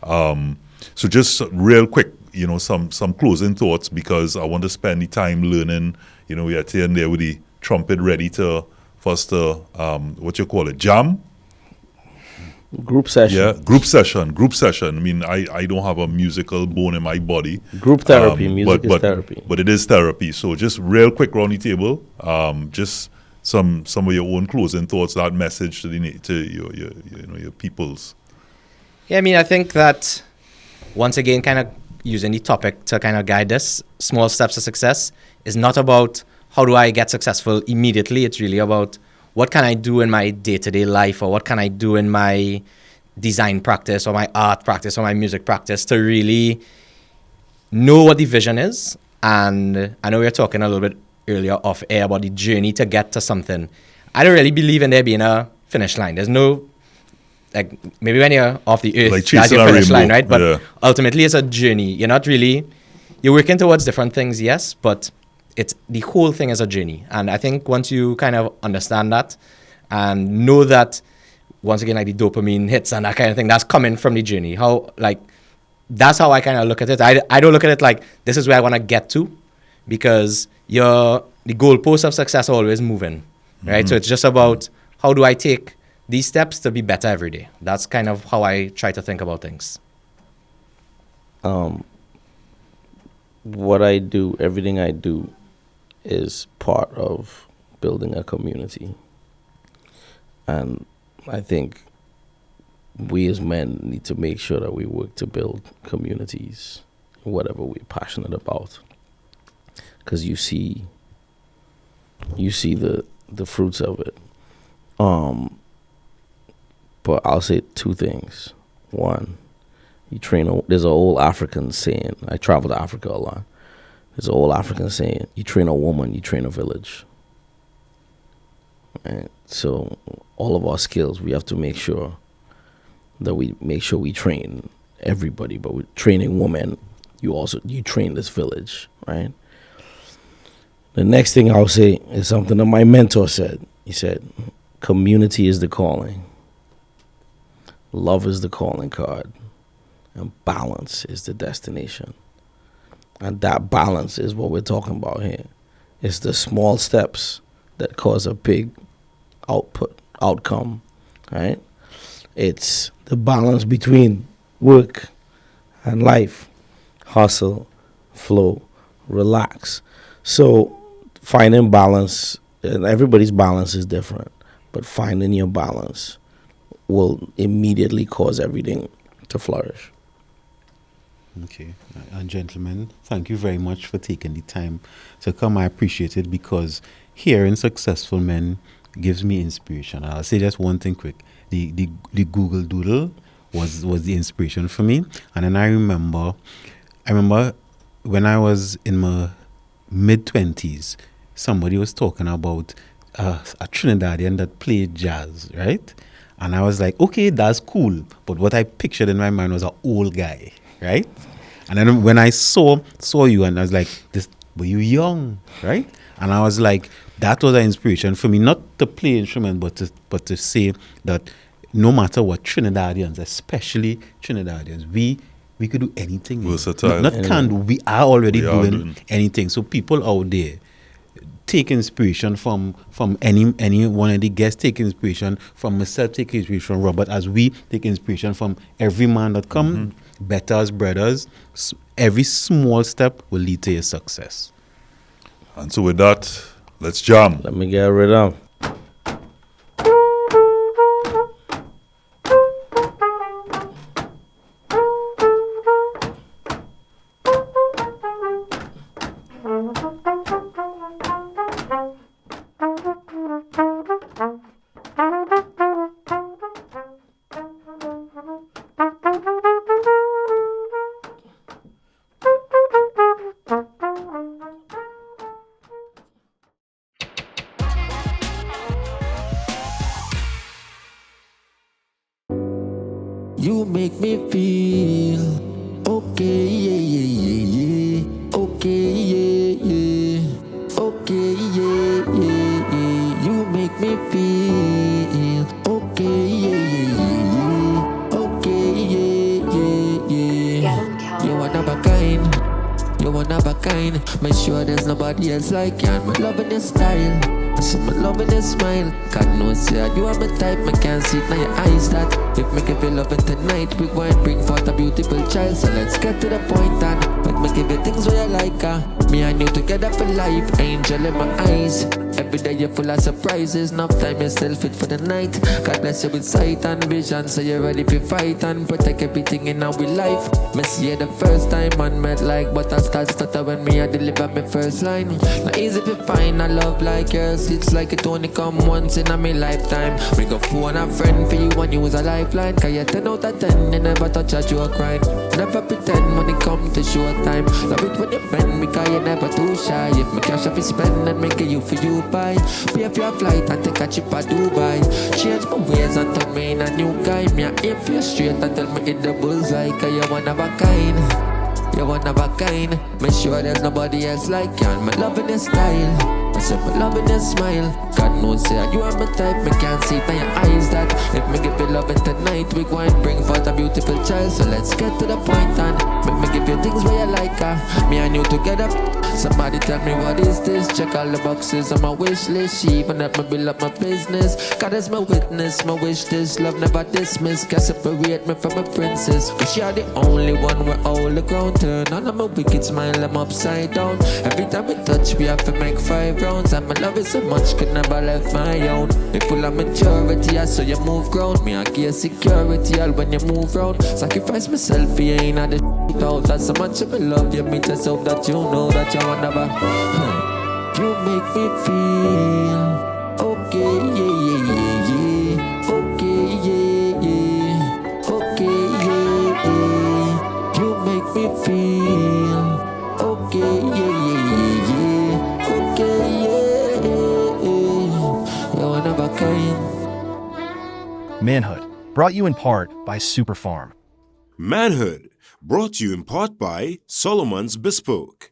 So just real quick, some closing thoughts, because I want to spend the time learning. We are here and there with the trumpet ready to first jam? Group session. Yeah, group session. I mean, I don't have a musical bone in my body. Group therapy. Music is therapy. But it is therapy. So just real quick round the table. Just some of your own closing thoughts, that message to your peoples. Yeah, I mean, I think that once again, kind of using the topic to kind of guide this, small steps to success is not about how do I get successful immediately. It's really about what can I do in my day-to-day life, or what can I do in my design practice or my art practice or my music practice to really know what the vision is. And I know we were talking a little bit earlier off air about the journey to get to something. I don't really believe in there being a finish line. There's no like maybe when you're off the earth, Like that's chasing your a finish line, rainbow. right? But Yeah. ultimately, it's a journey. You're working towards different things, yes, but it's the whole thing is a journey. And I think once you kind of understand that and know that, once again, like the dopamine hits and that kind of thing, that's coming from the journey. That's how I kind of look at it. I don't look at it like this is where I want to get to, because the goalposts of success are always moving, right? So it's just about how do I take these steps to be better every day. That's kind of how I try to think about things. What I do, everything I do, is part of building a community. And I think we as men need to make sure that we work to build communities, whatever we're passionate about. Because you see the fruits of it. But I'll say two things. One, there's an old African saying. I travel to Africa a lot. There's an old African saying, you train a woman, you train a village. And so all of our skills, we have to make sure that we train everybody. But with training women, you train this village, right? The next thing I'll say is something that my mentor said. He said, community is the calling. Love is the calling card. And balance is the destination. And that balance is what we're talking about here. It's the small steps that cause a big outcome, right? It's the balance between work and life, hustle, flow, relax. So finding balance, and everybody's balance is different, but finding your balance will immediately cause everything to flourish. Okay. And gentlemen, thank you very much for taking the time to come. I appreciate it, because hearing successful men gives me inspiration. I'll say just one thing quick. The Google Doodle was the inspiration for me. And then I remember when I was in my mid-20s, somebody was talking about a Trinidadian that played jazz, right? And I was like, okay, that's cool. But what I pictured in my mind was an old guy, right? And then when I saw you, and I was like, were you young, right? And I was like, that was an inspiration for me, not to play instrument, but to say that no matter what, Trinidadians, especially Trinidadians, we could do anything. Versatile. We are already doing doing anything. So people out there, take inspiration from any one of the guests, take inspiration from myself, take inspiration from Robert, as we take inspiration from every man that come, better as brothers. Every small step will lead to your success. And so with that, let's jam. Let me get rid of. You make me feel okay, yeah, yeah, yeah, yeah. Okay, yeah, yeah. Okay, yeah, yeah, yeah. You make me feel okay, yeah, yeah, yeah, yeah. Okay, yeah, yeah, yeah. You one of a kind. You one of a kind. Make sure there's nobody else like you. I'm loving your style. So me loving your smile. God knows that you are my type. Me can't see it in your eyes that if me give you loving tonight, we go and bring forth a beautiful child. So let's get to the point and make me give you things where you like. Me and you together for life, angel in my eyes. Every day you're full of surprises. Enough time you're still fit for the night. God bless you with sight and vision, so you're ready to fight and protect everything in our life. Me see you the first time and met like but I start stutter when me I deliver my first line. Not easy to find a love like yours. It's like it only come once in a me lifetime. We go phone a friend for you and use a lifeline. Cause you're 10 out of 10, you never touch a joke right. Never pretend when it come to show time. Love it when you friend because you're never too shy. If me cash off you spend and make it you for you Dubai. Pay for your flight and take a trip to Dubai. Change my ways and turn me in a new guy. Me a aim for you straight and tell me hit the bullseye. Cause you one of a kind. You one of a kind. Make sure there's nobody else like you. And me loving your style. I said me loving your smile. God knows that you are my type. Me can't see it in your eyes that if me give you loving tonight, we go and bring forth a beautiful child. So let's get to the point and make me give you things where you like. Me and you together. Somebody tell me what is this? Check all the boxes on my wish list. She even let me build up my business. God is my witness, my wish this love never dismissed. Can't separate me from a princess. But she are the only one where all the ground turn. None of my wicked smile, I'm upside down. Every time we touch, we have to make 5 rounds. And my love is so much, could never left my own. Me full of maturity, I saw you move ground. Me I give security all when you move round. Sacrifice myself, you ain't had the out. That's so much of me love you, me just hope that you know that you will never. You make me feel okay, yeah, yeah, yeah, yeah. Okay, yeah, yeah. Okay, yeah, yeah. You make me feel okay, yeah, yeah, yeah, yeah. Okay, yeah, yeah. You're one of a kind. Manhood, brought you in part by Superfarm. Manhood, brought to you in part by Solomon's Bespoke.